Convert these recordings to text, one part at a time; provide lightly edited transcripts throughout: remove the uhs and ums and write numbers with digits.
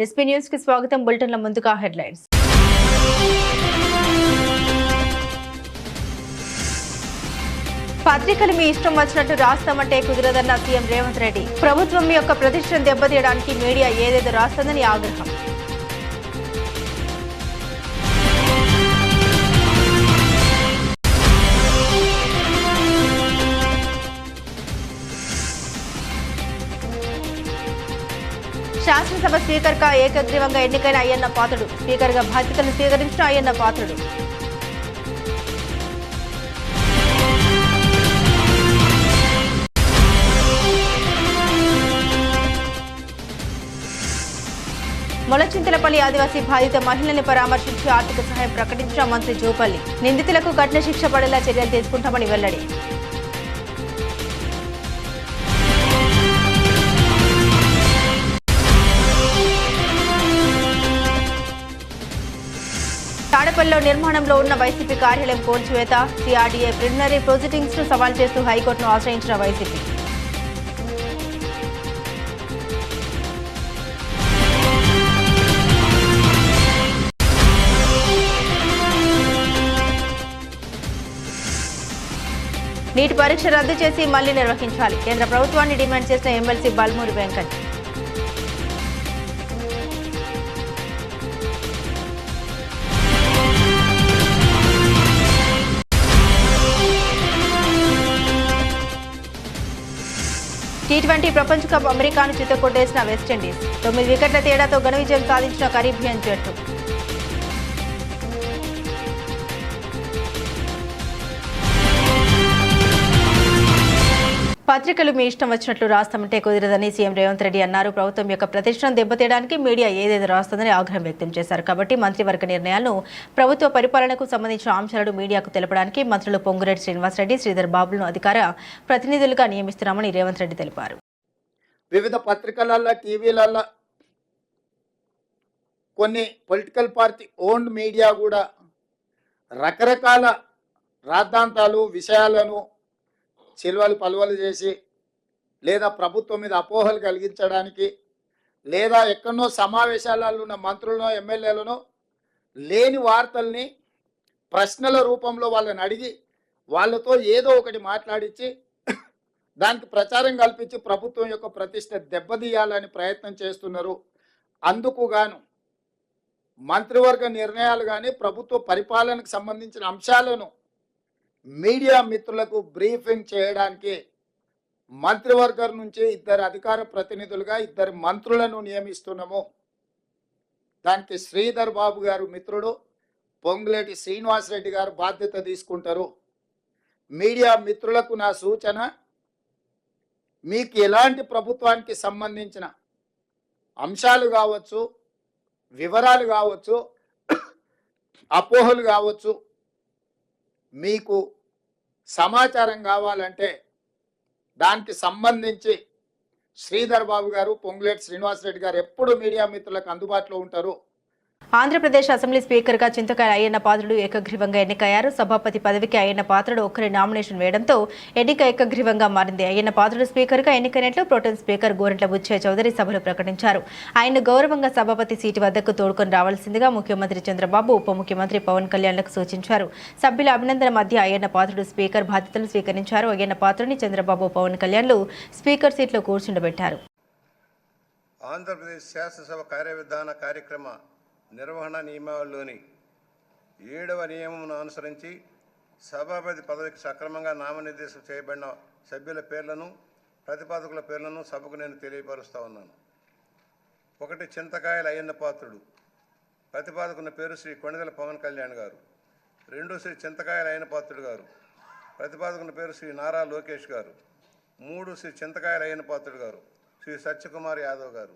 SP news కి స్వాగతం. బులెటిన్ల ముందుగా హెడ్లైన్స్. పత్రికలు మీ ఇష్టం వచ్చినట్టు రాస్తామంటే కుదరదన్న సీఎం రేవంత్ రెడ్డి. ప్రభుత్వం యొక్క ప్రతిష్టను దెబ్బతీయడానికి మీడియా ఏదేదో రాస్తుందని ఆగ్రహం. శాసనసభ స్పీకర్ గా ఏకగ్రీవంగా ఎన్నికైన అయ్యన్న పాత్రుడు. స్పీకర్ గా బాధ్యతలు స్వీకరించిన అయ్యన్న పాత్రుడు. మొలచింతలపల్లి ఆదివాసీ బాధిత మహిళల్ని పరామర్శించి ఆర్థిక సహాయం ప్రకటించిన మంత్రి జూపల్లి. నిందితులకు కఠిన శిక్ష పడేలా చర్యలు తీసుకుంటామని వెల్లడి. తాడేపల్లిలో నిర్మాణంలో ఉన్న వైసీపీ కార్యాలయం కూల్చివేత. సిఆర్డీఏ ప్రిలిమినరీ ప్రొసీడింగ్స్ ను సవాల్ చేస్తూ హైకోర్టును ఆశ్రయించిన వైసీపీ. నీట్ పరీక్ష రద్దు చేసి మళ్లీ నిర్వహించాలి. కేంద్ర ప్రభుత్వాన్ని డిమాండ్ చేసిన ఎమ్మెల్సీ బల్మూరి వెంకట్. టీ20 ప్రపంచ కప్ అమెరికాను చిత్తకొట్టేసిన వెస్టిండీస్. 9 వికెట్ల తేడాతో ఘన విజయం సాధించిన కరీబియన్ జట్టు. పత్రికలు మీ ఇష్టం వచ్చినట్లు రాస్తామంటే కుదరదని సీఎం రేవంత్ రెడ్డి అన్నారు. ప్రభుత్వం యొక్క ప్రతిష్టను దెబ్బతీయడానికి మీడియా ఏదేదో రాస్తుందని ఆగ్రహం వ్యక్తం చేశారు. కాబట్టి మంత్రివర్గ నిర్ణయాలను, ప్రభుత్వ పరిపాలనకు సంబంధించిన అంశాలను మీడియాకు తెలపడానికి మంత్రులు పొంగులేటి శ్రీనివాసరెడ్డి, శ్రీధర్ బాబులను అధికార ప్రతినిధులుగా నియమిస్తున్నామని రేవంత్ రెడ్డి తెలిపారు. వివిధ పత్రికలలో, టీవీలలో, కొన్ని పొలిటికల్ పార్టీ ఓన్డ్ మీడియా కూడా రకరకాల రాద్ధాంతాలు, విషయాలను చిల్వలు పలువలు చేసి, లేదా ప్రభుత్వం మీద అపోహలు కలిగించడానికి, లేదా ఎక్కడనో సమావేశాలలో ఉన్న మంత్రులను, ఎమ్మెల్యేలను లేని వార్తల్ని ప్రశ్నల రూపంలో వాళ్ళని అడిగి వాళ్ళతో ఏదో ఒకటి మాట్లాడించి దానికి ప్రచారం కల్పించి ప్రభుత్వం యొక్క ప్రతిష్ట దెబ్బతీయాలని ప్రయత్నం చేస్తున్నారు. అందుకు గాను మంత్రివర్గ నిర్ణయాలు కానీ ప్రభుత్వ పరిపాలనకు సంబంధించిన అంశాలను మీడియా మిత్రులకు బ్రీఫింగ్ చేయడానికి మంత్రివర్గం నుంచి 2 అధికార ప్రతినిధులుగా 2 మంత్రులను నియమిస్తున్నాము. దానికి శ్రీధర్ బాబు గారు మిత్రుడు, పొంగులేటి శ్రీనివాసరెడ్డి గారు బాధ్యత తీసుకుంటారు. మీడియా మిత్రులకు నా సూచన, మీకు ఎలాంటి ప్రభుత్వానికి సంబంధించిన అంశాలు కావచ్చు, వివరాలు కావచ్చు, అపోహలు కావచ్చు, మీకు సమాచారం కావాలంటే దానికి సంబంధించి శ్రీధర్ బాబు గారు, పొంగులేటి శ్రీనివాసరెడ్డి గారు ఎప్పుడు మీడియా మిత్రులకు అందుబాటులో ఉంటారు. ఆంధ్రప్రదేశ్ అసెంబ్లీ స్పీకర్గా చింతకాయల అయ్యన్న పాత్రుడు ఏకగ్రీవంగా ఎన్నికయ్యారు. సభాపతి పదవికి అయ్యన్న పాత్రుడు ఒక్కరి నామినేషన్ వేయడంతో ఎన్నిక ఏకగ్రీవంగా మారింది. అయ్యన్న పాత్రుడు స్పీకర్గా ఎన్నికైనట్లు ప్రోటెం స్పీకర్ గోరంట్ల బుచ్చయ్య చౌదరి సభలో ప్రకటించారు. ఆయన్ను గౌరవంగా సభాపతి సీటు వద్దకు తోడుకొని రావాల్సిందిగా ముఖ్యమంత్రి చంద్రబాబు, ఉప ముఖ్యమంత్రి పవన్ కళ్యాణ్లకు సూచించారు. సభ్యుల అభినందన మధ్య అయ్యన్న పాత్రుడు స్పీకర్ బాధ్యతలు స్వీకరించారు. అయ్యన్న పాత్రుడిని చంద్రబాబు, పవన్ కళ్యాణ్లు స్పీకర్ సీట్లో కూర్చుండబెట్టారు. ఆంధ్రప్రదేశ్ శాసనసభ కార్యవిధాన కార్యక్రమ నిర్వహణ నియమావళిలోని 7వ నియమమును అనుసరించి సభాపతి పదవికి సక్రమంగా నామనిర్దేశం చేయబడిన సభ్యుల పేర్లను, ప్రతిపాదకుల పేర్లను సభకు నేను తెలియపరుస్తూ ఉన్నాను. 1 చింతకాయల అయ్యన్న పాత్రుడు. ప్రతిపాదకుని పేరు శ్రీ కొణిదెల పవన్ కళ్యాణ్ గారు. 2 శ్రీ చింతకాయల అయ్యన్న పాత్రుడు గారు. ప్రతిపాదకుని పేరు శ్రీ నారా లోకేష్ గారు. 3 శ్రీ చింతకాయల అయ్యన్న పాత్రుడు గారు శ్రీ సత్యకుమార్ యాదవ్ గారు.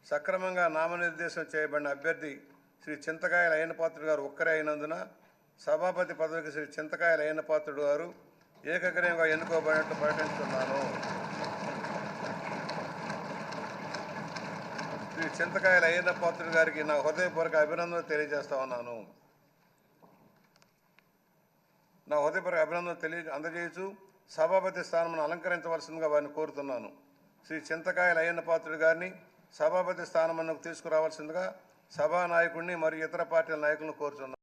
సక్రమంగా నామనిర్దేశం చేయబడిన అభ్యర్థి శ్రీ చింతకాయల అయ్యన్న పాత్రుడు గారు ఒక్కరే అయినందున సభాపతి పదవికి శ్రీ చింతకాయల అయ్యన్న పాత్రుడు గారు ఏకగ్రీవంగా ఎన్నుకోబడినట్లు ప్రకటిస్తున్నాను. శ్రీ చింతకాయల అయ్యన్న పాత్రుడు గారికి నా హృదయపూర్వక అభినందనలు తెలియజేస్తా ఉన్నాను. నా హృదయపూర్వక అభినందనలు అందజేయచ్చు సభాపతి స్థానమును అలంకరించవలసిందిగా వారిని కోరుతున్నాను. శ్రీ చింతకాయల అయ్యన్న పాత్రుడు గారిని సభాపతి స్థానమునకు తీసుకురావాల్సిందిగా సభా నాయకుడిని మరియు ఇతర పార్టీల నాయకులను కోరుచున్నాను.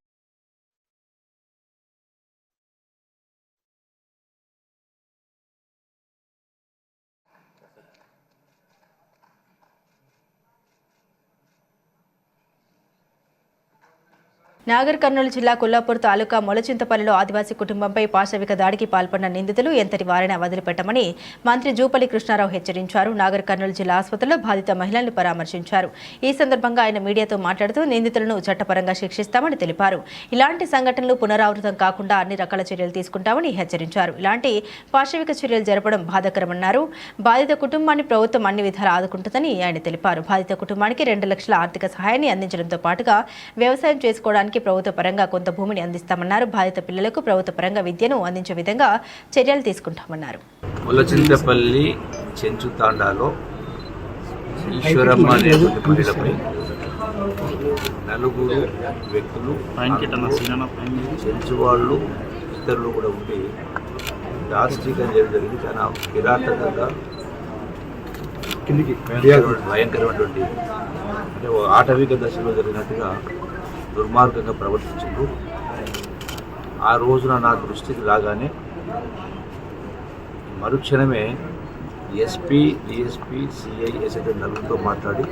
నాగర్ కర్నూలు జిల్లా కొల్లాపూర్ తాలూకా మొలచింతపల్లిలో ఆదివాసీ కుటుంబంపై పాశవిక దాడికి పాల్పడిన నిందితులు ఎంతటి వారైనా వదిలిపెట్టమని మంత్రి జూపల్లి కృష్ణారావు హెచ్చరించారు. నాగర్ కర్నూలు జిల్లా ఆసుపత్రిలో బాధిత మహిళలను పరామర్శించారు. ఈ సందర్భంగా ఆయన మీడియాతో మాట్లాడుతూ నిందితులను చట్టపరంగా శిక్షిస్తామని తెలిపారు. ఇలాంటి సంఘటనలు పునరావృతం కాకుండా అన్ని రకాల చర్యలు తీసుకుంటామని హెచ్చరించారు. ఇలాంటి పాశవిక చర్యలు జరపడం బాధాకరమన్నారు. బాధిత కుటుంబాన్ని ప్రభుత్వం అన్ని విధాలా ఆదుకుంటుందని ఆయన తెలిపారు. బాధిత కుటుంబానికి 2 లక్షల ఆర్థిక సహాయాన్ని అందించడంతో పాటుగా వ్యవసాయం చేసుకోవడానికి ప్రభుత్వ పరంగా కొంత భూమిని అందిస్తామన్నారు. బాధిత పిల్లలకు ప్రభుత్వ పరంగా విద్యను అందించే విధంగా చర్యలు తీసుకుంటామన్నారు. ముల్లచింతపల్లి చెంచు తాండాలో ఈశ్వరమ్మ అనేటువంటి మహిళపై 4 వ్యక్తులు చెంచు వాళ్ళు ఇతరులు కూడా ఉండి దాష్టికం జరిగింది. చాలా కిరాతకంగా భయంకరమైనటువంటి అంటే ఆటవిక దశలో జరిగినట్టుగా దుర్మార్గంగా ప్రవర్తించారు. ఆ రోజున నా దృష్టికి రాగానే మరుక్షణమే ఎస్పీ, డిఎస్పీ, సిఐ, ఎస్ఐ నలుగురితో మాట్లాడి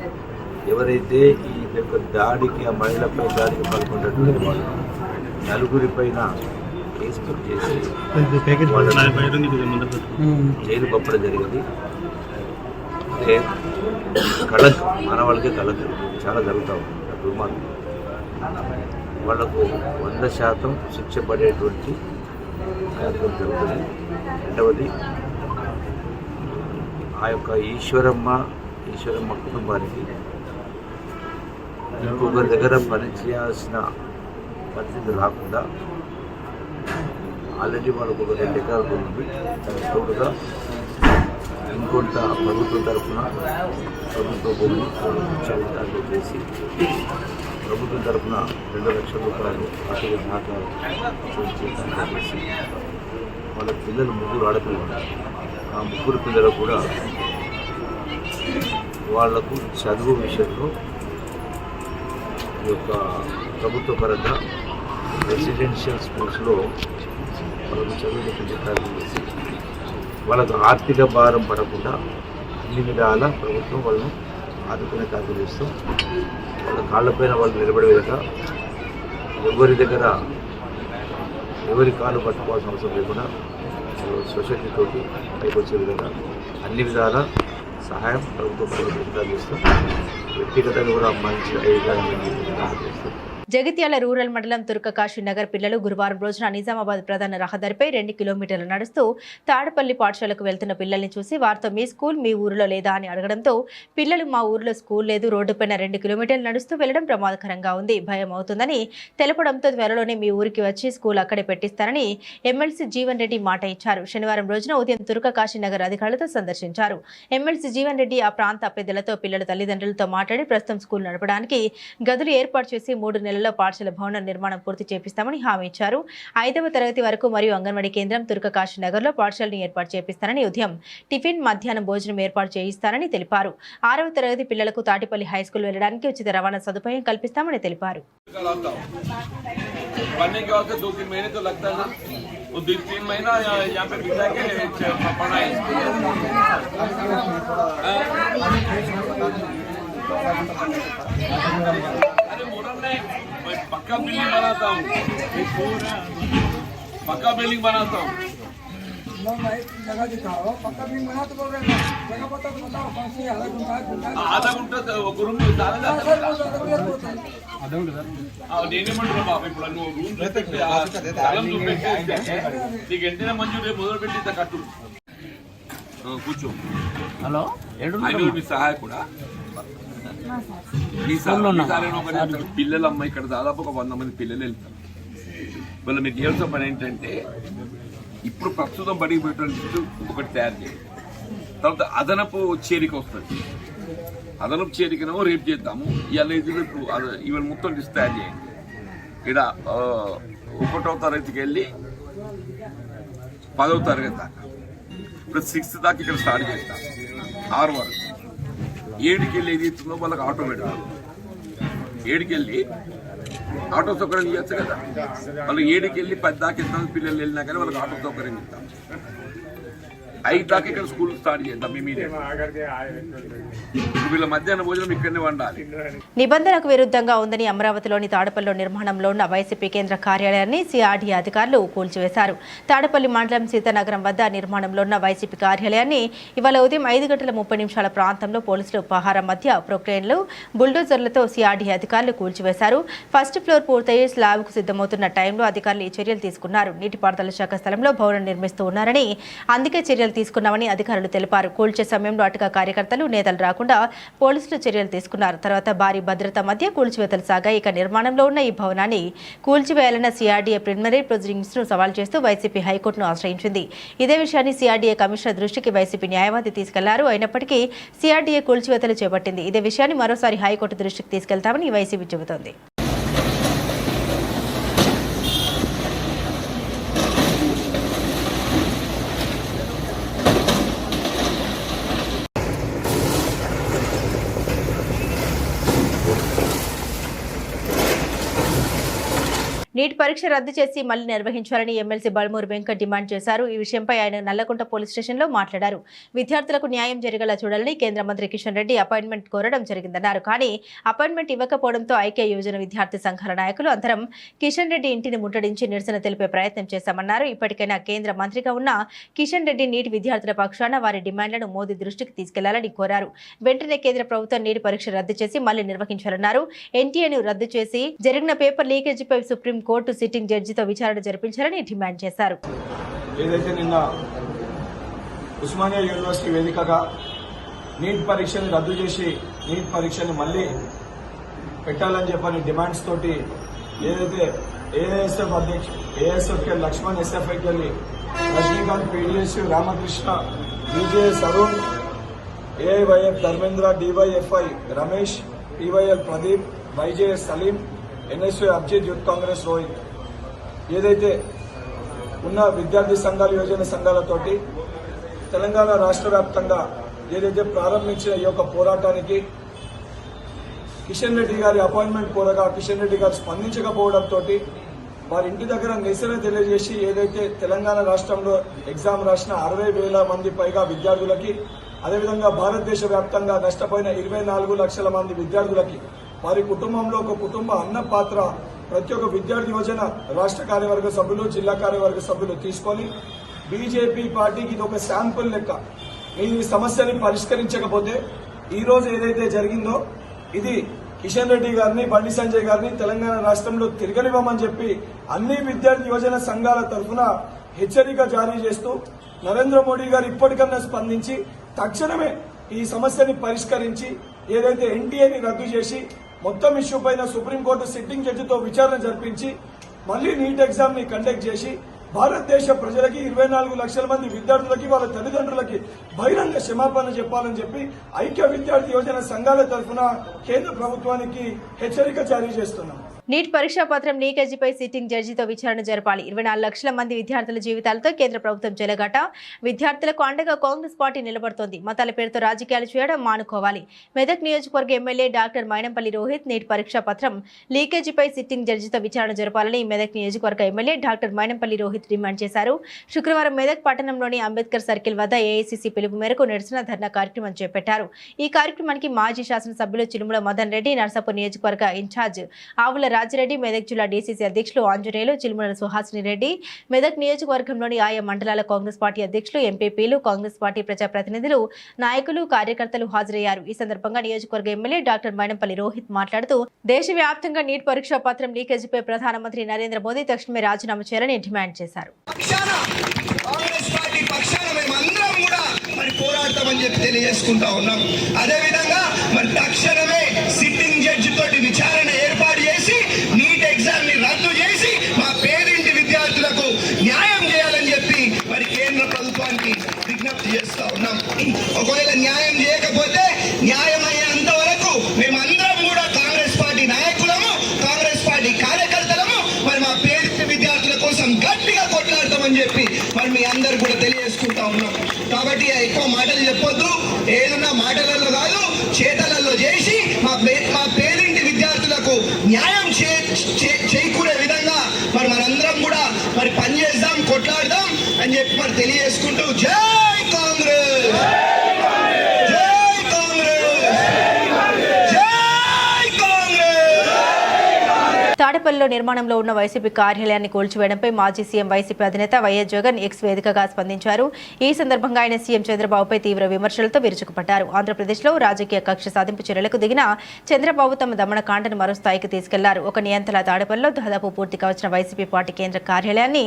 ఎవరైతే ఈ యొక్క దాడికి ఆ మహిళపై దాడికి పాల్గొన్నటువంటి వాళ్ళు 4 పైన కేసు బుక్ చేసి జైలు పంపడం జరిగింది. అంటే కళంకం, మానవాళ్ళకే కళంకం చాలా జరుగుతూ ఉంది. దుర్మార్గం వాళ్లకు 100% శిక్ష పడేటువంటి కార్యక్రమం జరుగుతుంది. రెండవది ఆ యొక్క ఈశ్వరమ్మ కుటుంబానికి ఇంకొకరి దగ్గర పనిచేయాల్సిన పరిస్థితి రాకుండా ఆల్రెడీ వాళ్ళకు ఒక 2 ఎకరాలు ఉంది. దానికి తోడుగా ఇంకొంత ప్రభుత్వం తరఫున ప్రభుత్వ భూమి ఉత్సవాలు చేసి ప్రభుత్వం తరఫున 2 లక్షల రూపాయలు ఆర్థిక సహకారం చేసి వాళ్ళ పిల్లలు 3 ఆడపిల్లలు ఉన్నారు. ఆ 3 పిల్లలు కూడా వాళ్లకు చదువు విషయంలో ఈ యొక్క ప్రభుత్వ పరంగా రెసిడెన్షియల్ స్కూల్స్లో వాళ్ళకు చదువు ప్రయత్నం చేసి వాళ్ళకు ఆర్థిక భారం పడకుండా అన్ని విధాల ప్రభుత్వం వాళ్ళను ఆదుకునే కార్యం చేస్తూ వాళ్ళ కాళ్ళపైన వాళ్ళు నిలబడే విధంగా ఎవరి కాళ్ళు పట్టుకోవాల్సిన అవసరం లేకుండా సొసైటీతోటి పైకి వచ్చే విధంగా అన్ని విధాల సహాయం ప్రభుత్వం ప్రయత్నాలు చేస్తాం. వ్యక్తిగతంగా కూడా మంచి చేస్తాం. జగిత్యాల రూరల్ మండలం తుర్కకాశీ నగర్ పిల్లలు గురువారం రోజున నిజామాబాద్ ప్రధాన రహదారిపై 2 కిలోమీటర్లు నడుస్తూ తాడపల్లి పాఠశాలకు వెళ్తున్న పిల్లల్ని చూసి వారితో మీ స్కూల్ మీ ఊరిలో లేదా అని అడగడంతో పిల్లలు మా ఊరిలో స్కూల్ లేదు, రోడ్డుపైన 2 కిలోమీటర్లు నడుస్తూ వెళ్లడం ప్రమాదకరంగా ఉంది, భయం అవుతుందని తెలపడంతో త్వరలోనే మీ ఊరికి వచ్చి స్కూల్ అక్కడే పెట్టిస్తారని ఎమ్మెల్సీ జీవన్ రెడ్డి మాట ఇచ్చారు. శనివారం రోజున ఉదయం తుర్కకాశీ నగర్ అధికారులతో సందర్శించారు. ఎమ్మెల్సీ జీవన్ రెడ్డి ఆ ప్రాంత పెద్దలతో పిల్లల తల్లిదండ్రులతో మాట్లాడి ప్రస్తుతం స్కూల్ నడపడానికి గదులు ఏర్పాటు చేసి 3 నెలల్లో పాఠశాల భవన నిర్మాణం పూర్తి చేపిస్తామని హామీ ఇచ్చారు. 5వ తరగతి వరకు మరియు అంగన్వాడీ కేంద్రం తుర్కకాశీ నగర్లో పాఠశాలను ఏర్పాటు చేపిస్తారని, ఉదయం టిఫిన్, మధ్యాహ్నం భోజనం ఏర్పాటు చేయిస్తారని తెలిపారు. 6వ తరగతి పిల్లలకు తాటిపల్లి హైస్కూల్ వెళ్లడానికి ఉచిత రవాణా సదుపాయం కల్పిస్తామని తెలిపారు. पक्का बिल्डिंग बनाता हूँ, पक्का बिल्डिंग बनाता हूँ। जगह दिखाओ, पक्का बिल्डिंग बना तो बोल रहे हैं, जगह पता तो बताओ, कौन सी आधा घंटा रूम నేనేమంటున్నా బాబు, ఇప్పుడు నువ్వు రూమ్ నీకు ఎంతైనా మంజూరు మొదలు పెట్టి ఇంత కట్టు. కూర్చో. హలో, మీ సహాయకుడా పిల్లలమ్మ ఇక్కడ దాదాపు ఒక 100 మంది పిల్లలు వెళ్తారు. వాళ్ళ మీకు ఏల్సిన పని ఏంటంటే ఇప్పుడు ప్రస్తుతం బడికి పెట్టడానికి ఒకటి తయారు చేయాలి. తర్వాత అదనపు చేరిక వస్తుంది. అదనపు చేరికనేమో రేపు చేద్దాము. ఇవాళ మొత్తం లిస్ట్ తయారు చేయండి. ఇక్కడ 1వ తరగతికి వెళ్ళి 10వ తరగతి దాకా, ఇప్పుడు 6th దాకా ఇక్కడ స్టార్ట్ చేస్తాం. 6 వరకు ఏడుకెళ్ళి ఏది ఇస్తుందో వాళ్ళకి ఆటో పెడతారు. ఏడుకెళ్ళి ఆటో సౌకర్యం ఇవ్వచ్చు కదా. వాళ్ళు 7కి 10 దాకా ఇస్తాం, పిల్లలు వెళ్ళినా కానీ వాళ్ళకి ఆటో సౌకర్యం ఇస్తాం. 5 దాకా ఇక్కడ స్కూల్ స్టార్ట్ చేద్దాం. వీళ్ళ మధ్యాహ్న భోజనం ఇక్కడనే వండాలి. నిబంధనకు విరుద్ధంగా ఉందని అమరావతిలోని తాడపల్లిలో నిర్మాణంలో ఉన్న వైసీపీ కేంద్ర కార్యాలయాన్ని సిఆర్డీ అధికారులు కూల్చివేశారు. తాడపల్లి మండలం సీతానగరం వద్ద నిర్మాణంలో ఉన్న వైసీపీ కార్యాలయాన్ని ఇవాళ ఉదయం 5:30 ప్రాంతంలో పోలీసులు పహారా మధ్య ప్రొక్లైన్లు బుల్డోజర్లతో సిఆర్డీ అధికారులు కూల్చివేశారు. ఫస్ట్ ఫ్లోర్ పూర్తయి స్లాబ్కు సిద్ధమవుతున్న టైంలో అధికారులు ఈ చర్యలు తీసుకున్నారు. నీటిపారుదల శాఖ స్థలంలో భవనం నిర్మిస్తూ ఉన్నారని, అందుకే చర్యలు తీసుకున్నామని అధికారులు తెలిపారు. కూల్చే సమయంలో అటుగా కార్యకర్తలు నేతలు రాకుండా పోలీసులు చర్యలు తీసుకున్నారు. తర్వాత భారీ భద్రత మధ్య కూల్చివేతలు సాగాయి. ఇక నిర్మాణంలో ఉన్న ఈ భవనాన్ని కూల్చివేయాలన్న సిఆర్డీఏ ప్రిలిమినరీ ప్రొసీడింగ్స్ ను సవాల్ చేస్తూ వైసీపీ హైకోర్టును ఆశ్రయించింది. ఇదే విషయాన్ని సిఆర్డీఏ కమిషనర్ దృష్టికి వైసీపీ న్యాయవాది తీసుకెళ్లారు. అయినప్పటికీ సిఆర్డీఏ కూల్చివేతలు చేపట్టింది. ఇదే విషయాన్ని మరోసారి హైకోర్టు దృష్టికి తీసుకెళ్తామని వైసీపీ చెబుతోంది. నీట్ పరీక్ష రద్దు చేసి మళ్లీ నిర్వహించాలని ఎమ్మెల్సీ బల్మూరు వెంకట్ డిమాండ్ చేశారు. ఈ విషయంపై ఆయన నల్లకుంట పోలీస్ స్టేషన్లో మాట్లాడారు. విద్యార్థులకు న్యాయం జరిగేలా చూడాలని కేంద్ర మంత్రి కిషన్ రెడ్డి అపాయింట్మెంట్ కోరడం జరిగిందన్నారు. కానీ అపాయింట్మెంట్ ఇవ్వకపోవడంతో ఐక్య యువజన విద్యార్థి సంఘాల నాయకులు అందరం కిషన్ రెడ్డి ఇంటిని ముట్టడించి నిరసన తెలిపే ప్రయత్నం చేశామన్నారు. ఇప్పటికైనా కేంద్ర మంత్రిగా ఉన్న కిషన్ రెడ్డి నీట్ విద్యార్థుల పక్షాన వారి డిమాండ్లను మోదీ దృష్టికి తీసుకెళ్లాలని కోరారు. వెంటనే కేంద్ర ప్రభుత్వం నీట్ పరీక్ష రద్దు చేసి మళ్లీ నిర్వహించాలన్నారు. ఎన్టీఏను రద్దు చేసి జరిగిన పేపర్ లీకేజీపై సుప్రీం కోర్టు సిట్టింగ్ జడ్జితో విచారణ జరిపించాలని డిమాండ్ చేశారు. ఏదైతే నిన్న ఉస్మానియా యూనివర్సిటీ వేదికగా నీట్ పరీక్షని రద్దు చేసి నీట్ పరీక్షని మళ్లీ పెట్టాలని చెప్పని డిమాండ్స్ తోటి ఏదైతే ఏఎస్ఎఫ్ అధ్యక్షుడు ఏఎస్ఎఫ్ లక్ష్మణ్, ఎస్ఎఫ్ఐకి Rajinikanth, PDS Ramakrishna, BJS Arun, AIYF Dharmendra, DYFI Ramesh, TYL Pradeep, YJS Salim, NSU Abhijit, youth Congress Rohit ఏదైతే ఉన్న విద్యార్థి సంఘాలు, యువజన సంఘాలతోటి తెలంగాణ రాష్ట్ర వ్యాప్తంగా ఏదైతే ప్రారంభించిన ఈ యొక్క పోరాటానికి కిషన్ రెడ్డి గారి అపాయింట్మెంట్ కోరగా కిషన్ రెడ్డి గారు స్పందించకపోవడంతో వారి ఇంటి దగ్గర నిరసన తెలియజేసి ఏదైతే తెలంగాణ రాష్ట్రంలో ఎగ్జామ్ రాసిన 60,000 మంది పైగా విద్యార్థులకి, అదేవిధంగా భారతదేశ వ్యాప్తంగా నష్టపోయిన 24 లక్షల మంది విద్యార్థులకి, వారి కుటుంబంలో ఒక కుటుంబ అన్న పాత్ర ప్రతి ఒక్క విద్యార్థి యువజన రాష్ట్ర కార్యవర్గ సభ్యులు, జిల్లా కార్యవర్గ సభ్యులు తీసుకొని బీజేపీ పార్టీకి ఇది ఒక శాంపుల్ లెక్క. ఈ సమస్యని పరిష్కరించకపోతే ఈ రోజు ఏదైతే జరిగిందో ఇది కిషన్ రెడ్డి గారిని, బండి సంజయ్ గారిని తెలంగాణ రాష్ట్రంలో తిరగనివ్వమని చెప్పి అన్ని విద్యార్థి యువజన సంఘాల తరఫున హెచ్చరిక జారీ చేస్తూ నరేంద్ర మోడీ గారు ఇప్పటికన్నా స్పందించి తక్షణమే ఈ సమస్యని పరిష్కరించి ఏదైతే ఎన్టీఏని రద్దు చేసి మొత్తం ఇష్యూ పైన సుప్రీంకోర్టు సిట్టింగ్ జడ్జితో విచారణ జరిపించి మళ్లీ నీట్ ఎగ్జామ్ ని కండక్ట్ చేసి భారతదేశ ప్రజలకి 24 లక్షల మంది విద్యార్థులకి, వాళ్ళ తల్లిదండ్రులకి బహిరంగ క్షమాపణ చెప్పాలని చెప్పి ఐక్య విద్యార్థి యోజన సంఘాల తరఫున కేంద్ర ప్రభుత్వానికి హెచ్చరిక జారీ చేస్తున్నాం. నీట్ పరీక్షా పత్రం లీకేజీపై సిట్టింగ్ జడ్జితో విచారణ జరపాలి. 24 లక్షల మంది విద్యార్థుల జీవితాలతో కేంద్ర ప్రభుత్వం చెలగాట. విద్యార్థులకు అండగా కాంగ్రెస్ పార్టీ నిలబడుతోంది. మతాల పేరుతో రాజకీయాలు చేయడం మానుకోవాలి. మెదక్ నియోజకవర్గ MLA doctor Mynampally Rohit NEET పరీక్షా పత్రం లీకేజీపై సిట్టింగ్ జడ్జితో విచారణ జరపాలని మెదక్ నియోజకవర్గ MLA doctor Mynampally Rohit demand చేశారు. శుక్రవారం మెదక్ పట్టణంలోని అంబేద్కర్ సర్కిల్ వద్ద ఏఐసీసీ పిలుపు మేరకు నిరసన ధర్నా కార్యక్రమం చేపట్టారు. ఈ కార్యక్రమానికి మాజీ శాసనసభ్యులు చిలుముల మదన్ రెడ్డి, నర్సాపూర్ నియోజకవర్గ ఇన్ఛార్జ్ ఆవుల రాజిరెడ్డి, మెదక్ జిల్లా డీసీసీ అధ్యక్షులు ఆంజనేయులు, చిలుముల సుహాసిని రెడ్డి, మెదక్ నియోజకవర్గంలోని ఆయా మండలాల కాంగ్రెస్ పార్టీ అధ్యక్షులు, ఎంపీపీలు, కాంగ్రెస్ పార్టీ ప్రజాప్రతినిధులు, నాయకులు, కార్యకర్తలు హాజరయ్యారు. ఈ సందర్భంగా నియోజకవర్గ ఎమ్మెల్యే డాక్టర్ మైనంపల్లి రోహిత్ మాట్లాడుతూ దేశవ్యాప్తంగా నీట్ పరీక్షా పత్రం లీకేజీపై ప్రధానమంత్రి నరేంద్ర మోదీ తక్షణమే రాజీనామా చేయాలని డిమాండ్ చేశారు. పోరాడతామని చెప్పి తెలియజేసుకుంటా ఉన్నాం. అదేవిధంగా మరి తక్షణమే సిట్టింగ్ జడ్జి తోటి విచారణ ఏర్పాటు చేసి నీట్ ఎగ్జామ్ ని రద్దు చేసి మా పేరింటి విద్యార్థులకు న్యాయం చేయాలని చెప్పి మరి కేంద్ర ప్రభుత్వానికి విజ్ఞప్తి చేస్తా ఉన్నాం. ఒకవేళ న్యాయం చేయకపోతే న్యాయం అయ్యేంత వరకు మేమందరం కూడా కాంగ్రెస్ పార్టీ నాయకులము, కాంగ్రెస్ పార్టీ కార్యకర్తలము మరి మా పేరింటి విద్యార్థుల కోసం గట్టిగా కొట్లాడతామని అని చెప్పి మరి మీ అందరు కూడా తెలియజేసుకుంటా ఉన్నాం. కాబట్టి ఎక్కువ మాటలు చెప్పొద్దు, ఏదన్నా మాటలలో కాదు చేతలలో చేసి మా పేరింటి విద్యార్థులకు న్యాయం చేకూరే విధంగా మరి మనందరం కూడా మరి పనిచేద్దాం, కొట్లాడదాం అని చెప్పి మరి తెలియజేసుకుంటూ జై కాంగ్రెస్, జై కాంగ్రెస్, జై కాంగ్రెస్. తాడేపల్లిలో నిర్మాణంలో ఉన్న వైసీపీ కార్యాలయాన్ని కూల్చివేయడంపై మాజీ సీఎం వైసీపీ అధినేత వైఎస్ జగన్ ఎక్స్ వేదికగా స్పందించారు. ఈ సందర్భంగా ఆయన సీఎం చంద్రబాబుపై తీవ్ర విమర్శలతో విరుచుకుపడ్డారు. ఆంధ్రప్రదేశ్లో రాజకీయ కక్ష సాధింపు చర్యలకు దిగిన చంద్రబాబు తమ దమనకాండను మరో స్థాయికి తీసుకెళ్లారు. ఒక నియంత్రణ తాడేపల్లిలో దాదాపు పూర్తిగా వచ్చిన వైసీపీ పార్టీ కేంద్ర కార్యాలయాన్ని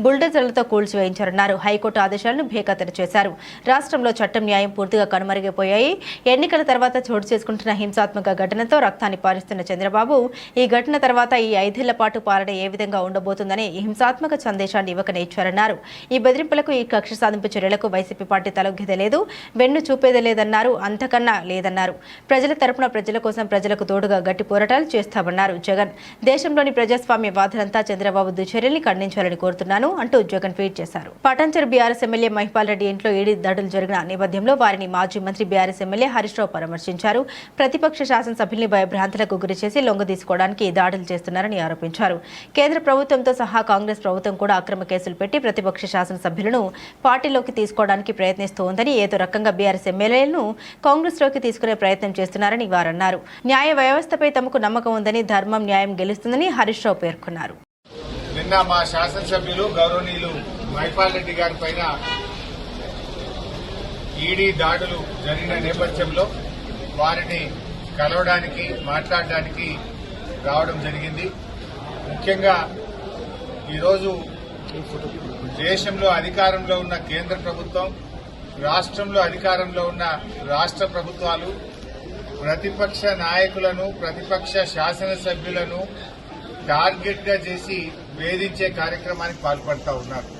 బుల్డోజర్లతో కూల్చివేయించారన్నారు. హైకోర్టు ఆదేశాలను బేఖాతరు చేశారు. రాష్ట్రంలో చట్టం, న్యాయం పూర్తిగా కనుమరుగైపోయాయి. ఎన్నికల తర్వాత చోటు చేసుకుంటున్న హింసాత్మక ఘటనతో రక్తాన్ని పారిస్తున్న చంద్రబాబు ఈ ఘటన తర్వాత ఈ 5 ఏళ్ల పాటు పాలన ఏ విధంగా ఉండబోతుందని హింసాత్మక సందేశాన్ని ఇవ్వకనే ఇచ్చారన్నారు. ఈ బెదిరింపులకు, ఈ కక్ష సాధింపు చర్యలకు వైసీపీ పార్టీ తలొగ్గేదే లేదు, వెన్ను చూపేదే లేదన్నారు. అంతకన్నా లేదన్నారు. ప్రజల తరపున, ప్రజల కోసం, ప్రజలకు తోడుగా గట్టి పోరాటాలు చేస్తామన్నారు జగన్. దేశంలోని ప్రజాస్వామ్య వాదులంతా చంద్రబాబు దుశ్చర్యల్ని ఖండించాలని కోరుతున్నాను అంటూ జగన్ ట్వీట్ చేశారు. పటాన్చెరు బీఆర్ఎస్ ఎమ్మెల్యే మహిపాల్ రెడ్డి ఇంట్లో ఈడీ దాడులు జరిగిన నేపథ్యంలో వారిని మాజీ మంత్రి బీఆర్ఎస్ ఎమ్మెల్యే హరీష్ రావు పరామర్శించారు. ప్రతిపక్ష శాసనసభ్యుల్ని భయభ్రాంతులకు గురిచేసి లొంగదీసుకోవడానికి దాడులు చేస్తున్నారని ఆరోపించారు. కేంద్ర ప్రభుత్వంతో సహా కాంగ్రెస్ ప్రభుత్వం కూడా అక్రమ కేసులు పెట్టి ప్రతిపక్ష శాసనసభ్యులను పార్టీలోకి తీసుకోవడానికి ప్రయత్నిస్తోందని, ఏదో రకంగా బీఆర్ఎస్ ఎమ్మెల్యేలను కాంగ్రెస్లోకి తీసుకునే ప్రయత్నం చేస్తున్నారని వారన్నారు. న్యాయ వ్యవస్థపై తమకు నమ్మకం ఉందని, ధర్మం, న్యాయం గెలుస్తుందని హరీష్ రావు పేర్కొన్నారు. నిన్న మా శాసనసభ్యులు గౌరవనీయులు మహిపాల్ రెడ్డి గారి పైన ఈడీ దాడులు జరిగిన నేపథ్యంలో వారిని కలవడానికి, మాట్లాడడానికి రావడం జరిగింది. ముఖ్యంగా ఈరోజు దేశంలో అధికారంలో ఉన్న కేంద్ర ప్రభుత్వం, రాష్ట్రంలో అధికారంలో ఉన్న రాష్ట్ర ప్రభుత్వాలు ప్రతిపక్ష నాయకులను, ప్రతిపక్ష శాసనసభ్యులను టార్గెట్ గా చేసి వేధించే కార్యక్రమానికి పాల్పడుతూ ఉన్నారు.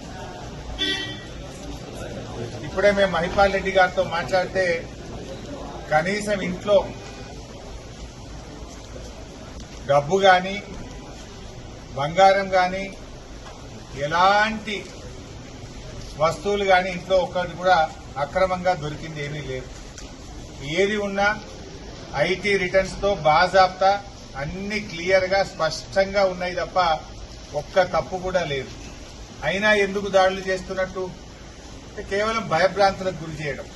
ఇప్పుడే మేము మహిపాల్ రెడ్డి గారితో మాట్లాడితే కనీసం ఇంట్లో డబ్బు గాని, బంగారం గాని, ఎలాంటి వస్తువులు గాని ఇంట్లో ఒక్కటి కూడా అక్రమంగా దొరికింది ఏమీ లేదు. ఏది ఉన్నా ఐటీ రిటర్న్స్ తో బాజాప్తా అన్ని క్లియర్ గా స్పష్టంగా ఉన్నాయి తప్ప ఒక్క తప్పు కూడా లేదు. అయినా ఎందుకు దాడులు చేస్తున్నట్టు? కేవలం భయభ్రాంతులకు గురి చేయడం,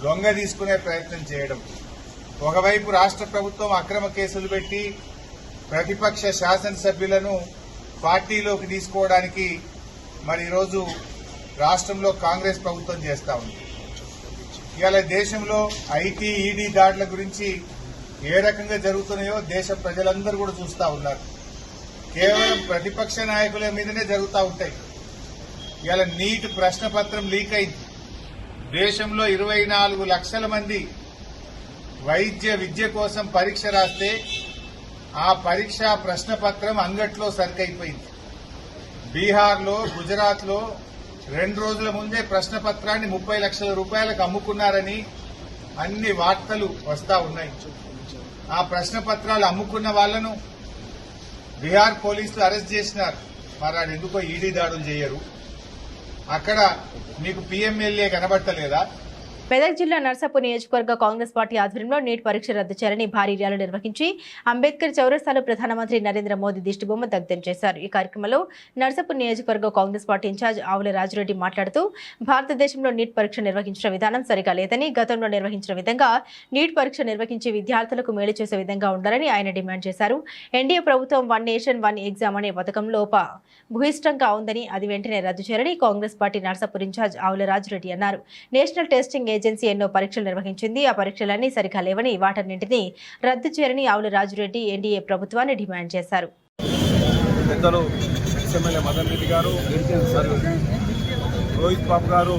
లొంగ తీసుకునే ప్రయత్నం చేయడం. ఒకవైపు రాష్ట్ర ప్రభుత్వం అక్రమ కేసులు పెట్టి ప్రతిపక్ష శాసనసభ్యులను పార్టీలోకి తీసుకోవడానికి మరి ఈరోజు రాష్ట్రంలో కాంగ్రెస్ ప్రభుత్వం చేస్తా ఉంది. ఇవాళ దేశంలో ఐటీ, ఈడీ దాడుల గురించి ఏ రకంగా జరుగుతున్నాయో దేశ ప్రజలందరూ కూడా చూస్తా ఉన్నారు. కేవలం ప్రతిపక్ష నాయకుల మీదనే జరుగుతూ ఉంటాయి. ఇవాళ నీట్ ప్రశ్నపత్రం లీక్ అయింది. దేశంలో 24 లక్షల మంది వైద్య విద్య కోసం పరీక్ష రాస్తే ఆ పరీక్ష ప్రశ్నపత్రం అంగట్లో సరికైపోయింది. బీహార్లో, గుజరాత్లో 2 రోజుల ముందే ప్రశ్నపత్రాన్ని 30 లక్షల రూపాయలకు అమ్ముకున్నారని అన్ని వార్తలు వస్తా ఉన్నాయి. ఆ ప్రశ్నపత్రాలు అమ్ముకున్న వాళ్లను బీహార్ పోలీసులు అరెస్ట్ చేసినారు. మరి ఎందుకో ఈడీ దాడులు చేయరు? అక్కడ మీకు పీఎంఎల్ఏ కనబడతలేదా? మెదక్ జిల్లా నర్సాపూర్ నియోజకవర్గ కాంగ్రెస్ పార్టీ ఆధ్వర్యంలో నీట్ పరీక్ష రద్దు చేయాలని భారీ ర్యాలీ నిర్వహించి అంబేద్కర్ చౌరస్తాలో ప్రధానమంత్రి నరేంద్ర మోదీ దిష్టిబొమ్మ దగ్ధం చేశారు. ఈ కార్యక్రమంలో నర్సాపూర్ నియోజకవర్గ కాంగ్రెస్ పార్టీ ఇన్ఛార్జ్ ఆవుల రాజురెడ్డి మాట్లాడుతూ భారతదేశంలో నీట్ పరీక్ష నిర్వహించిన విధానం సరిగా లేదని, గతంలో నిర్వహించిన విధంగా నీట్ పరీక్ష నిర్వహించి విద్యార్థులకు మేలు చేసే విధంగా ఉండాలని ఆయన డిమాండ్ చేశారు. ఎన్డీఏ ప్రభుత్వం 1 నేషన్ 1 ఎగ్జామ్ అనే పథకం భూయిష్టంగా ఉందని, అది వెంటనే రద్దు చేయాలని కాంగ్రెస్ పార్టీ నర్సాపూర్ ఇన్ఛార్జ్ ఆవుల రాజురెడ్డి అన్నారు. నేషనల్ టెస్టింగ్ ఏజెన్సీ ఎన్నో పరీక్షలు నిర్వహించింది. ఆ పరీక్షలన్నీ సరిగా లేవని, వాటన్నింటినీ రద్దు చేయాలని ఆవుల రాజురెడ్డి ఎన్డీఏ ప్రభుత్వాన్ని డిమాండ్ చేశారు. పెద్దలు ఎమ్మెల్యే మదన్ రెడ్డి గారు, రోహిత్ బాబు గారు,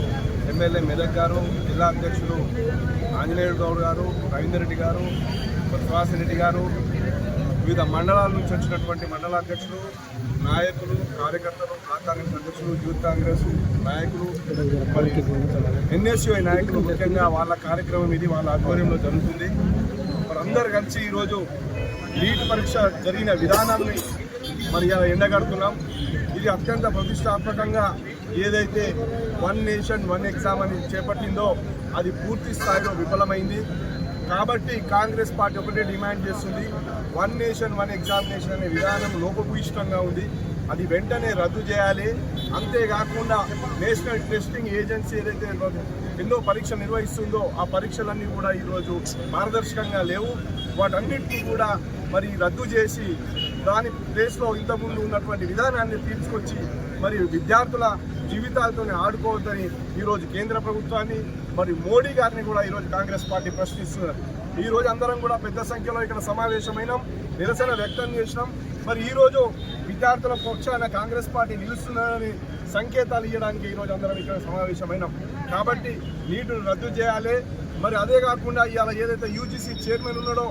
ఎమ్మెల్యే మెదక్ గారు, జిల్లా అధ్యక్షులు ఆంజనేయుడు గౌడ్ గారు, రవీందర్ రెడ్డి గారు, సుహాస్ రెడ్డి గారు, వివిధ మండలాల నుంచి వచ్చినటువంటి మండలాధ్యక్షులు, నాయకులు, కార్యకర్తలు, బ్లాక్ కాంగ్రెస్ అధ్యక్షులు, యూత్ కాంగ్రెస్ నాయకులు, మరి ఎన్ఎస్యుఐ నాయకులు, ముఖ్యంగా వాళ్ళ కార్యక్రమం ఇది వాళ్ళ ఆధ్వర్యంలో జరుగుతుంది. మరందరూ కలిసి ఈరోజు నీట్ పరీక్ష జరిగిన విధానాన్ని మరి ఎండగడుతున్నాం. ఇది అత్యంత ప్రతిష్టాత్మకంగా ఏదైతే వన్ నేషన్ వన్ ఎగ్జామ్ అని చేపట్టిందో అది పూర్తి స్థాయిలో విఫలమైంది. కాబట్టి కాంగ్రెస్ పార్టీ ఒకటే డిమాండ్ చేస్తుంది, వన్ నేషన్ వన్ ఎగ్జామినేషన్ అనే విధానం లోపభూయిష్టంగా ఉంది, అది వెంటనే రద్దు చేయాలి. అంతేకాకుండా నేషనల్ టెస్టింగ్ ఏజెన్సీ ఏదైతే ఎన్నో పరీక్షలు నిర్వహిస్తుందో ఆ పరీక్షలన్నీ కూడా ఈరోజు పారదర్శకంగా లేవు. వాటన్నిటిని కూడా మరి రద్దు చేసి దాని ప్లేస్లో ఇంతకుముందు ఉన్నటువంటి విధానాన్ని తీసుకొచ్చి మరి విద్యార్థుల జీవితాలతోనే ఆడుకోవద్దని ఈరోజు కేంద్ర ప్రభుత్వాన్ని మరి మోడీ గారిని కూడా ఈరోజు కాంగ్రెస్ పార్టీ ప్రశ్నిస్తున్నారు. ఈరోజు అందరం కూడా పెద్ద సంఖ్యలో ఇక్కడ సమావేశమైనాం, నిరసన వ్యక్తం చేసినాం. మరి ఈరోజు విద్యార్థుల పక్షాన కాంగ్రెస్ పార్టీ నిలుస్తుందని సంకేతాలు ఇవ్వడానికి ఈరోజు అందరం ఇక్కడ సమావేశమైనాం. కాబట్టి నీటిని రద్దు చేయాలి. మరి అదే కాకుండా ఇవాళ ఏదైతే యూజీసీ చైర్మన్ ఉన్నాడో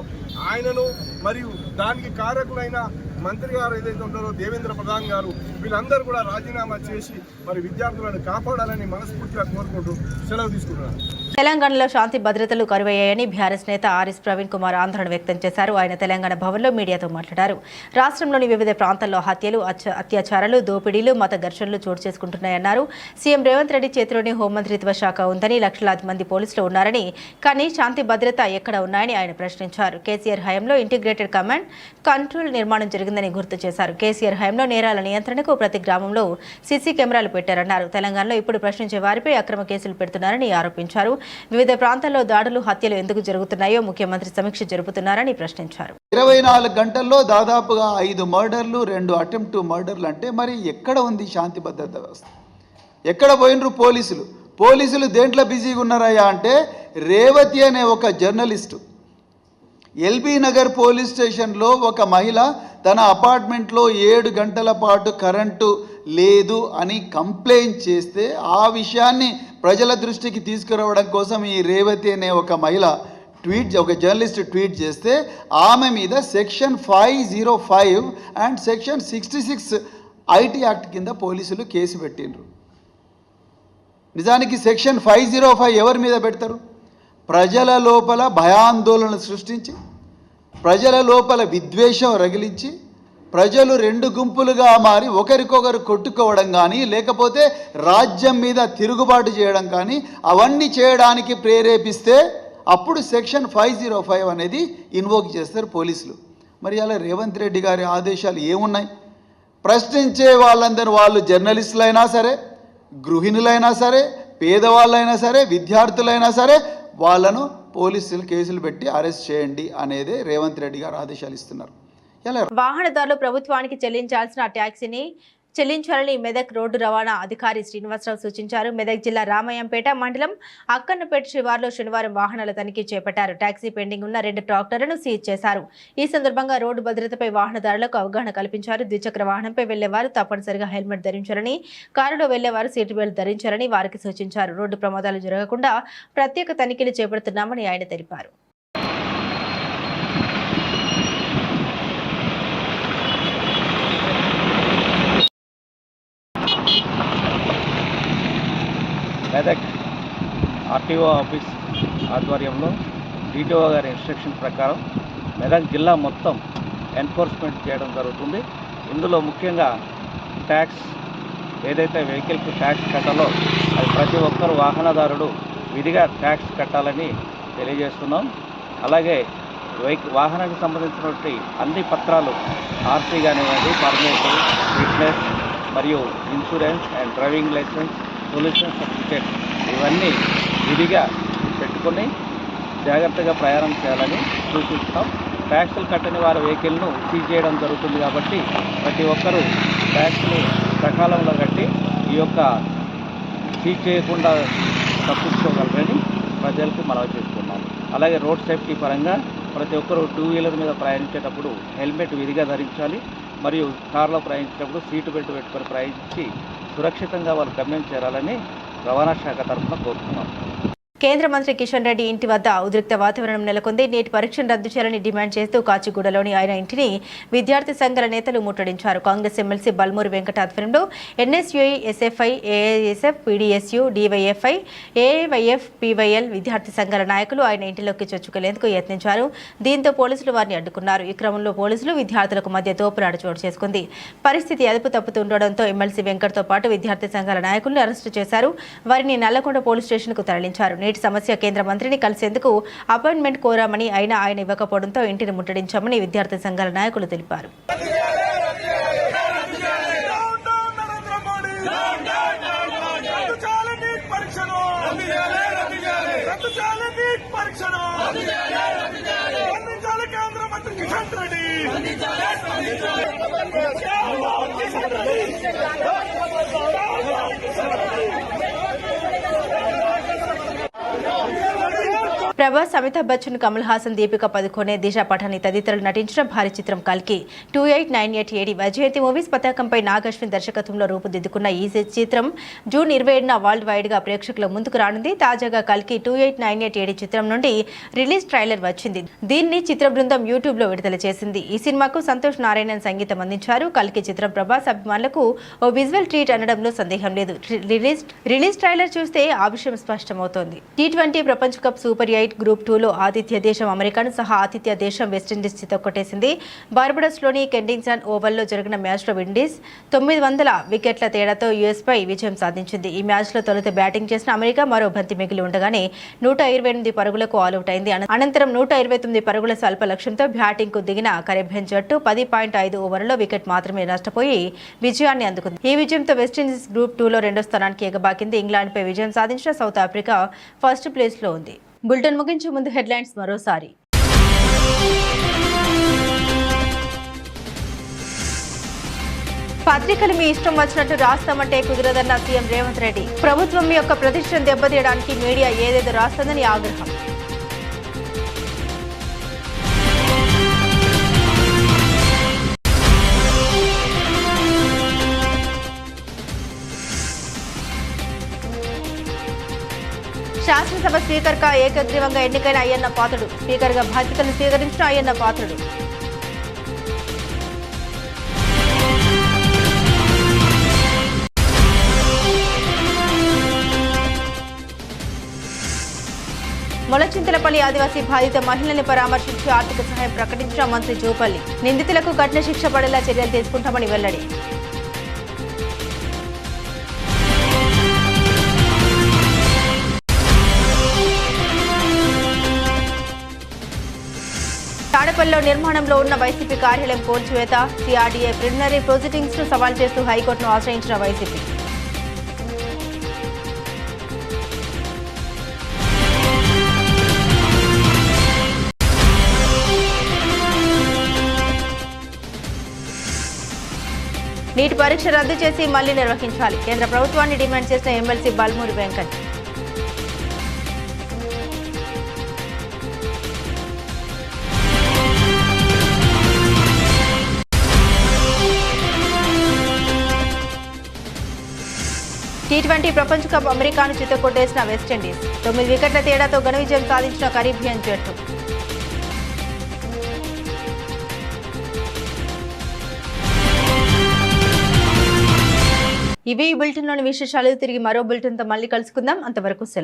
ఆయనను మరియు దానికి కారకులైన మంత్రి గారు ఏదైతే ఉన్నారో దేవేంద్ర ప్రధాన్ గారు వీళ్ళందరూ కూడా రాజీనామా చేసి మరి విద్యార్థులను కాపాడాలని మనస్ఫూర్తిగా కోరుకుంటూ సెలవు తీసుకుంటున్నారు. తెలంగాణలో శాంతి భద్రతలు కరువయ్యాయని బీఆర్ఎస్ నేత ఆర్ఎస్ ప్రవీణ్ కుమార్ ఆందోళన వ్యక్తం చేశారు. ఆయన తెలంగాణ భవన్లో మీడియాతో మాట్లాడారు. రాష్ట్రంలోని వివిధ ప్రాంతాల్లో హత్యలు, అత్యాచారాలు, దోపిడీలు, మత ఘర్షణలు చోటు చేసుకుంటున్నాయన్నారు. సీఎం రేవంత్ రెడ్డి చేతిలోని హోంమంత్రిత్వ శాఖ ఉందని, లక్షలాది మంది పోలీసులు ఉన్నారని, కానీ శాంతి భద్రత ఎక్కడ ఉన్నాయని ఆయన ప్రశ్నించారు. కేసీఆర్ హయాంలో ఇంటిగ్రేటెడ్ కమాండ్ కంట్రోల్ నిర్మాణం జరిగిందని గుర్తు చేశారు. కేసీఆర్ హయాంలో నేరాల నియంత్రణకు ప్రతి గ్రామంలో సీసీ కెమెరాలు పెట్టారన్నారు. తెలంగాణలో ఇప్పుడు ప్రశ్నించే వారిపై అక్రమ కేసులు పెడుతున్నారని ఆరోపించారు. వివిధ ప్రాంతాల్లో దాడులు, హత్యలు ఎందుకు జరుగుతున్నాయో ముఖ్యమంత్రి సమీక్ష జరుపుతున్నారని ప్రశ్నించారు. 24 గంటల్లో దాదాపుగా 5 మర్డర్లు, 2 అటెంప్ట్ మర్డర్లు అంటే మరి ఎక్కడ ఉంది శాంతి భద్రత వ్యవస్థ? ఎక్కడ పోయినరు పోలీసులు? పోలీసులు దేంట్లో బిజీగా ఉన్నారయ్యా అంటే రేవతి అనే ఒక జర్నలిస్టు ఎల్బీ నగర్ పోలీస్ స్టేషన్లో ఒక మహిళ తన అపార్ట్మెంట్లో 7 గంటల పాటు కరెంటు లేదు అని కంప్లైంట్ చేస్తే ఆ విషయాన్ని ప్రజల దృష్టికి తీసుకురావడం కోసం ఈ రేవతి అనే ఒక మహిళ ఒక జర్నలిస్ట్ ట్వీట్ చేస్తే ఆమె మీద section 505 and section 66 IT act కింద పోలీసులు కేసు పెట్టిండ్రు. నిజానికి సెక్షన్ 505 ఎవరి మీద పెడతారు? ప్రజల లోపల భయాందోళన సృష్టించి, ప్రజల లోపల విద్వేషం రగిలించి, ప్రజలు 2 గుంపులుగా మారి ఒకరికొకరు కొట్టుకోవడం కానీ, లేకపోతే రాజ్యం మీద తిరుగుబాటు చేయడం కానీ, అవన్నీ చేయడానికి ప్రేరేపిస్తే అప్పుడు సెక్షన్ 505 అనేది ఇన్వోక్ చేస్తారు పోలీసులు. మరి అలా రేవంత్ రెడ్డి గారి ఆదేశాలు ఏమున్నాయి? ప్రశ్నించే వాళ్ళందరూ, వాళ్ళు జర్నలిస్టులైనా సరే, గృహిణులైనా సరే, పేదవాళ్ళైనా సరే, విద్యార్థులైనా సరే, వాళ్ళను పోలీసులు కేసులు పెట్టి అరెస్ట్ చేయండి అనేదే రేవంత్ రెడ్డి గారు ఆదేశాలు ఇస్తున్నారు. వాహనదారులు ప్రభుత్వానికి చెల్లించాల్సిన ట్యాక్సీని చెల్లించాలని మెదక్ రోడ్డు రవాణా అధికారి శ్రీనివాసరావు సూచించారు. మెదక్ జిల్లా రామయ్యంపేట మండలం అక్కన్నపేట శివార్లో శనివారం వాహనాల తనిఖీ చేపట్టారు. ట్యాక్సీ పెండింగ్ ఉన్న 2 ట్రాక్టర్లను సీజ్ చేశారు. ఈ సందర్భంగా రోడ్డు భద్రతపై వాహనదారులకు అవగాహన కల్పించారు. ద్విచక్ర వాహనంపై వెళ్లేవారు తప్పనిసరిగా హెల్మెట్ ధరించాలని, కారులో వెళ్లేవారు సీటు బెల్ట్ ధరించాలని వారికి సూచించారు. రోడ్డు ప్రమాదాలు జరగకుండా ప్రత్యేక తనిఖీలు చేపడుతున్నామని ఆయన తెలిపారు. మెదక్ ఆర్టీఓ ఆఫీస్ ఆధ్వర్యంలో డిటిఓ గారి ఇన్స్ట్రక్షన్ ప్రకారం మెదక్ జిల్లా మొత్తం ఎన్ఫోర్స్మెంట్ చేయడం జరుగుతుంది. ఇందులో ముఖ్యంగా ట్యాక్స్ ఏదైతే వెహికల్కి ట్యాక్స్ కట్టాలో అది ప్రతి ఒక్కరు వాహనదారుడు విధిగా ట్యాక్స్ కట్టాలని తెలియజేస్తున్నాం. అలాగే వాహనానికి సంబంధించినటువంటి అన్ని పత్రాలు ఆర్సీ కానివ్వండి, పర్మిట్, ఫిట్నెస్ మరియు insurance and driving licence, pollution certificate ఇవన్నీ విధిగా పెట్టుకొని జాగ్రత్తగా ప్రయాణం చేయాలని సూచిస్తాం. ట్యాక్సులు కట్టని వారి వెహికల్ను సీజ్ చేయడం జరుగుతుంది. కాబట్టి ప్రతి ఒక్కరూ ట్యాక్స్ని సకాలంలో కట్టి ఈ యొక్క సీజ్ చేయకుండా తప్పించుకోగలరని ప్రజలకు మనవి చేస్తున్నాం. అలాగే రోడ్ సేఫ్టీ పరంగా ప్రతి ఒక్కరూ 2 వీలర్ మీద ప్రయాణించేటప్పుడు హెల్మెట్ విధిగా ధరించాలి. మరియు కారులో ప్రయాణించేటప్పుడు సీటు బెల్ట్ పెట్టుకొని ప్రయాణించి సురక్షితంగా వాళ్ళు గమ్యం చేరాలని రవాణా శాఖ తరఫున కోరుతున్నాం. కేంద్ర మంత్రి కిషన్ రెడ్డి ఇంటి వద్ద ఉద్రిక్త వాతావరణం నెలకొంది. నీట్ పరీక్షను రద్దు చేయాలని డిమాండ్ చేస్తూ కాచిగూడలోని ఆయన ఇంటిని విద్యార్థి సంఘాల నేతలు ముట్టడించారు. కాంగ్రెస్ ఎమ్మెల్సీ బల్మూరి వెంకట ఆధ్వర్యంలో NSUI, SFI, AISF, PDSU, DYFI, AIYF, PYL విద్యార్థి సంఘాల నాయకులు ఆయన ఇంటిలోకి చొచ్చుకెళ్లేందుకు యత్నించారు. దీంతో పోలీసులు వారిని అడ్డుకున్నారు. ఈ క్రమంలో పోలీసులు విద్యార్థులకు మధ్య తోపులాట చోటు చేసుకుంది. పరిస్థితి అదుపు తప్పుతుండడంతో ఎమ్మెల్సీ వెంకట్తో పాటు విద్యార్థి సంఘాల నాయకులను అరెస్టు చేశారు. వారిని నల్లకొండ పోలీస్ స్టేషన్కు తరలించారు. నీటి సమస్య కేంద్ర మంత్రిని కలిసేందుకు అపాయింట్మెంట్ కోరామని ఆయన ఇవ్వకపోవడంతో ఇంటిని ముట్టడించామని విద్యార్థి సంఘాల నాయకులు తెలిపారు. ప్రభాస్, అమితాబ్ బచ్చన్, కమల్ హాసన్, దీపికా పదుకోనే, దిశా పఠాని తదితరులు నటించిన భారీ చిత్రం కల్కి 2898 AD వైజయంతి మూవీస్ పతాకంపై నాగ్ అశ్విన్ దర్శకత్వంలో రూపుదిద్దుకున్న ఈ చిత్రం జూన్ 27న వరల్డ్ వైడ్ గా ప్రేక్షకుల ముందుకు రానుంది. తాజాగా కల్కి 2898 AD చిత్రం నుండి రిలీజ్ ట్రైలర్ వచ్చింది. దీన్ని చిత్ర బృందం యూట్యూబ్ లో విడుదల చేసింది. ఈ సినిమాకు సంతోష్ నారాయణన్ సంగీతం అందించారు. కల్కి చిత్రం ప్రభాస్ అభిమానులకు ఓ విజువల్ ట్రీట్ అనడంలో సందేహం లేదు. రిలీజ్ ట్రైలర్ చూస్తే ఆ విషయం స్పష్టమవుతోంది. T20 ప్రపంచ కప్ సూపర్ 8 గ్రూప్ 2లో ఆతిథ్య దేశం అమెరికాను సహా ఆతిథ్య దేశం వెస్టిండీస్ చితకొట్టేసింది. బార్బడోస్లోని కెండింగ్టన్ ఓవల్లో జరిగిన మ్యాచ్లో విండీస్ 900 వికెట్ల తేడాతో యుఎస్ పై విజయం సాధించింది. ఈ మ్యాచ్లో తొలుత బ్యాటింగ్ చేసిన అమెరికా మరో బంతి మిగిలి ఉండగానే 128 పరుగులకు ఆలౌట్ అయింది. అనంతరం 129 పరుగుల స్వల్ప లక్ష్యంతో బ్యాటింగ్కు దిగిన కరేబియన్ జట్టు 10.5 ఓవర్లలో వికెట్ మాత్రమే నష్టపోయి విజయాన్ని అందుకుంది. ఈ విజయంతో వెస్టిండీస్ గ్రూప్ 2లో రెండో స్థానానికి ఎగబాకింది. ఇంగ్లాండ్పై విజయం సాధించిన సౌత్ ఆఫ్రికా ఫస్ట్ ప్లేస్లో ఉంది. బులెటిన్ ముగించే ముందు హెడ్లైన్స్ మరోసారి. పత్రికలు మీ ఇష్టం వచ్చినట్టు రాస్తామంటే కుదరదన్న సీఎం రేవంత్ రెడ్డి. ప్రభుత్వం యొక్క ప్రతిష్టను దెబ్బతీయడానికి మీడియా ఏదేదో రాస్తుందని ఆగ్రహం. శాసనసభ స్పీకర్గా ఏకగ్రీవంగా ఎన్నికైన అయ్యన్న పాత్రుడు. స్పీకర్గా బాధ్యతలు స్వీకరించిన అయ్యన్న పాత్రుడు. మొలచింతలపల్లి ఆదివాసీ బాధిత మహిళల్ని పరామర్శించి ఆర్థిక సహాయం ప్రకటించిన మంత్రి జూపల్లి. నిందితులకు కఠిన శిక్ష పడేలా చర్యలు తీసుకుంటామని వెల్లడి. తాడేపల్లిలో నిర్మాణంలో ఉన్న వైసీపీ కార్యాలయం కూల్చివేత. సిఆర్డీఏ ప్రిలిమినరీ ప్రొసీడింగ్స్ ను సవాల్ చేస్తూ హైకోర్టును ఆశ్రయించిన వైసీపీ. నీట్ పరీక్ష రద్దు చేసి మళ్లీ నిర్వహించాలి. కేంద్ర ప్రభుత్వాన్ని డిమాండ్ చేసిన ఎమ్మెల్సీ బల్మూరి వెంకట్. T20 ప్రపంచ కప్ అమెరికాను చితకొట్టేసిన వెస్టిండీస్. 9 వికెట్ల తేడాతో ఘన విజయం సాధించిన కరీబియన్ జట్టు. ఇవి ఈ బులెటిన్లోని విశేషాలు. తిరిగి మరో బులెటిన్తో మళ్ళీ కలుసుకుందాం. అంతవరకు సెలవు.